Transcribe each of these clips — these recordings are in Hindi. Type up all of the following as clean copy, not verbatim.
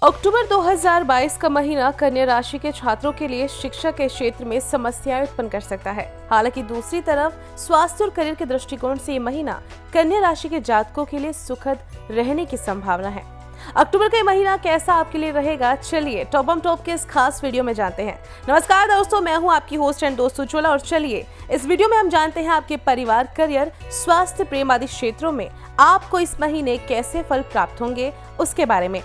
अक्टूबर 2022 का महीना कन्या राशि के छात्रों के लिए शिक्षा के क्षेत्र में समस्याएं उत्पन्न कर सकता है। हालांकि दूसरी तरफ स्वास्थ्य और करियर के दृष्टिकोण से ये महीना कन्या राशि के जातकों के लिए सुखद रहने की संभावना है। अक्टूबर का ये महीना कैसा आपके लिए रहेगा, चलिए टॉप के इस खास वीडियो में जानते हैं। नमस्कार दोस्तों, मैं हूं आपकी होस्ट एंड दोस्त उज्ज्वला और चलिए इस वीडियो में हम जानते हैं आपके परिवार, करियर, स्वास्थ्य, प्रेम आदि क्षेत्रों में आपको इस महीने कैसे फल प्राप्त होंगे उसके बारे में।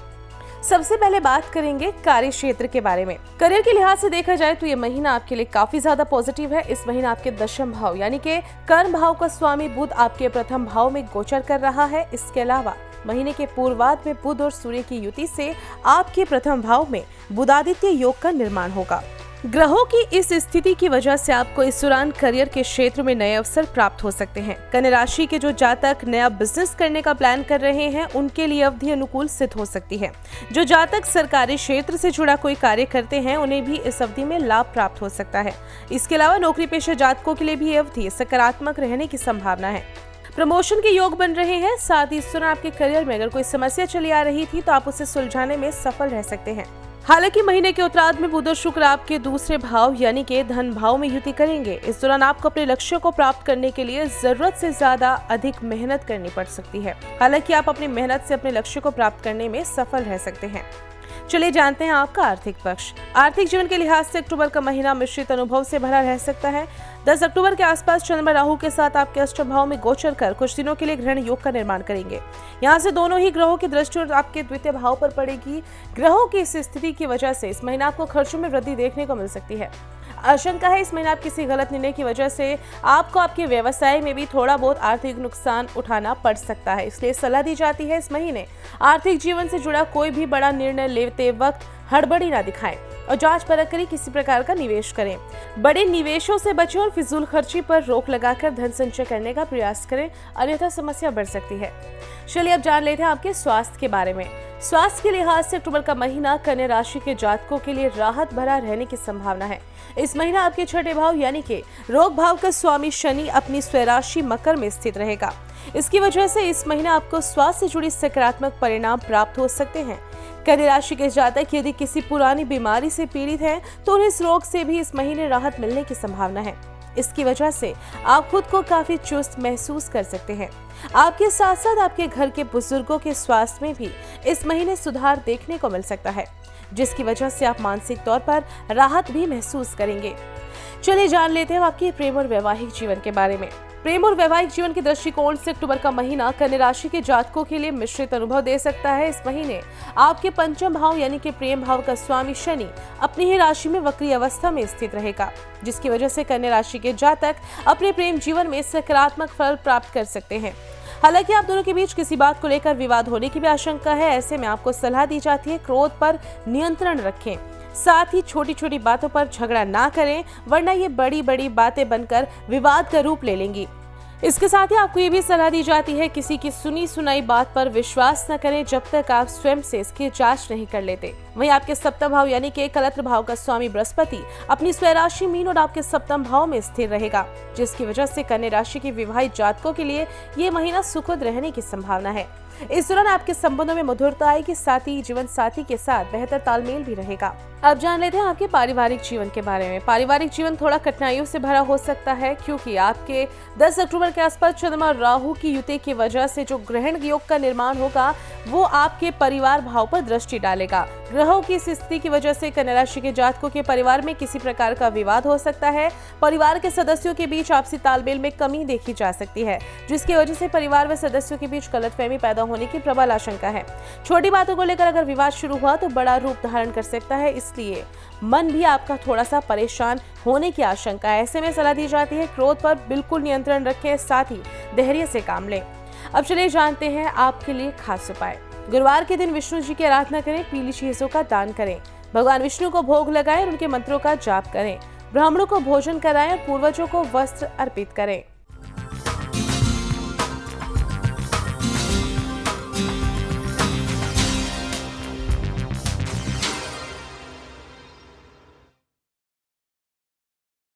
सबसे पहले बात करेंगे कार्य क्षेत्र के बारे में। करियर के लिहाज से देखा जाए तो ये महीना आपके लिए काफी ज्यादा पॉजिटिव है। इस महीना आपके दशम भाव यानी कि कर्म भाव का स्वामी बुध आपके प्रथम भाव में गोचर कर रहा है। इसके अलावा महीने के पूर्वार्ध में बुध और सूर्य की युति से आपके प्रथम भाव में बुधादित्य योग का निर्माण होगा। ग्रहों की इस स्थिति की वजह से आपको इस दौरान करियर के क्षेत्र में नए अवसर प्राप्त हो सकते हैं। कन्या राशि के जो जातक नया बिजनेस करने का प्लान कर रहे हैं उनके लिए अवधि अनुकूल सिद्ध हो सकती है। जो जातक सरकारी क्षेत्र से जुड़ा कोई कार्य करते हैं उन्हें भी इस अवधि में लाभ प्राप्त हो सकता है। इसके अलावा नौकरी पेशा जातकों के लिए भी अवधि सकारात्मक रहने की संभावना है। प्रमोशन के योग बन रहे हैं। साथ ही इस दौरान आपके करियर में अगर कोई समस्या चली आ रही थी तो आप उसे सुलझाने में सफल रह सकते हैं। हालांकि महीने के उत्तरार्ध में बुध और शुक्र आपके दूसरे भाव यानी कि धन भाव में युति करेंगे। इस दौरान आपको अपने लक्ष्यों को प्राप्त करने के लिए जरूरत से ज्यादा अधिक मेहनत करनी पड़ सकती है। हालांकि आप अपनी मेहनत से अपने लक्ष्य को प्राप्त करने में सफल रह सकते हैं। चलिए जानते हैं आपका आर्थिक पक्ष। आर्थिक जीवन के लिहाज से अक्टूबर का महीना मिश्रित अनुभव से भरा रह सकता है। 10 अक्टूबर के आसपास चंद्रमा राहु के साथ आपके अष्टम भाव में गोचर कर कुछ दिनों के लिए ग्रहण योग का निर्माण करेंगे। यहाँ से दोनों ही ग्रहों की दृष्टि और आपके द्वितीय भाव पर पड़ेगी। ग्रहों की इस स्थिति की वजह से इस महीना आपको खर्चों में वृद्धि देखने को मिल सकती है। आशंका है इस महीने आप किसी गलत निर्णय की वजह से आपको आपके व्यवसाय में भी थोड़ा बहुत आर्थिक नुकसान उठाना पड़ सकता है। इसलिए सलाह दी जाती है इस महीने आर्थिक जीवन से जुड़ा कोई भी बड़ा निर्णय लेते वक्त हड़बड़ी ना दिखाएं और जांच परख कर किसी प्रकार का निवेश करें। बड़े निवेशों से बचें और फिजूल खर्ची पर रोक लगाकर धन संचय करने का प्रयास करें, अन्यथा समस्या बढ़ सकती है। चलिए अब जान लेते हैं आपके स्वास्थ्य के बारे में। स्वास्थ्य के लिहाज से अक्टूबर का महीना कन्या राशि के जातकों के लिए राहत भरा रहने की संभावना है। इस महीना आपके छठे भाव यानी कि रोग भाव का स्वामी शनि अपनी स्वराशि मकर में स्थित रहेगा। इसकी वजह से इस महीना आपको स्वास्थ्य से जुड़ी सकारात्मक परिणाम प्राप्त हो सकते हैं। कन्या राशि के जातक यदि किसी पुरानी बीमारी से पीड़ित हैं तो उन्हें इस रोग से भी इस महीने राहत मिलने की संभावना है। इसकी वजह से आप खुद को काफी चुस्त महसूस कर सकते हैं। आपके साथ साथ आपके घर के बुजुर्गों के स्वास्थ्य में भी इस महीने सुधार देखने को मिल सकता है, जिसकी वजह से आप मानसिक तौर पर राहत भी महसूस करेंगे। चलिए जान लेते हैं आपके प्रेम और वैवाहिक जीवन के बारे में। प्रेम और वैवाहिक जीवन के दृष्टिकोण से अक्टूबर का महीना कन्या राशि के जातकों के लिए मिश्रित अनुभव दे सकता है। इस महीने आपके पंचम भाव यानी कि प्रेम भाव का स्वामी शनि अपनी ही राशि में वक्री अवस्था में स्थित रहेगा, जिसकी वजह से कन्या राशि के जातक अपने प्रेम जीवन में सकारात्मक फल प्राप्त कर सकते हैं। हालांकि आप दोनों के बीच किसी बात को लेकर विवाद होने की भी आशंका है। ऐसे में आपको सलाह दी जाती है क्रोध पर नियंत्रण रखें। साथ ही छोटी छोटी बातों पर झगड़ा ना करें, वरना ये बड़ी बड़ी बातें बनकर विवाद का रूप ले लेंगी। इसके साथ ही आपको ये भी सलाह दी जाती है किसी की सुनी सुनाई बात पर विश्वास न करें जब तक आप स्वयं से इसकी जांच नहीं कर लेते। वहीं आपके सप्तम भाव यानी कि कलत्र भाव का स्वामी बृहस्पति अपनी स्वराशि मीन और आपके सप्तम भाव में स्थिर रहेगा, जिसकी वजह से कन्या राशि के विवाहित जातकों के लिए ये महीना सुखद रहने की संभावना है। इस दौरान आपके संबंधों में मधुरता आएगी, साथ ही जीवन साथी के साथ बेहतर तालमेल भी रहेगा। अब जान लेते हैं आपके पारिवारिक जीवन के बारे में। पारिवारिक जीवन थोड़ा कठिनाइयों से भरा हो सकता है, क्योंकि आपके 10 अक्टूबर के आसपास चंद्रमा राहु की युति की वजह से जो ग्रहण योग का निर्माण होगा वो आपके परिवार भाव पर दृष्टि डालेगा। ग्रहों की इस स्थिति की वजह से कन्या राशि के जातकों के परिवार में किसी प्रकार का विवाद हो सकता है। परिवार के सदस्यों के बीच आपसी तालमेल में कमी देखी जा सकती है, जिसकी वजह से परिवार व सदस्यों के बीच गलतफहमी पैदा होने की प्रबल आशंका है। छोटी बातों को लेकर अगर विवाद शुरू हुआ तो बड़ा रूप धारण कर सकता है, इसलिए मन भी आपका थोड़ा सा परेशान होने की आशंका है। ऐसे में सलाह दी जाती है क्रोध पर बिल्कुल नियंत्रण रखें, साथ ही धैर्य से काम लें। अब चलिए जानते हैं आपके लिए खास उपाय। गुरुवार के दिन विष्णु जी की आराधना करें, पीली चीजों का दान करें, भगवान विष्णु को भोग लगाएं और उनके मंत्रों का जाप करें, ब्राह्मणों को भोजन कराएं और पूर्वजों को वस्त्र अर्पित करें।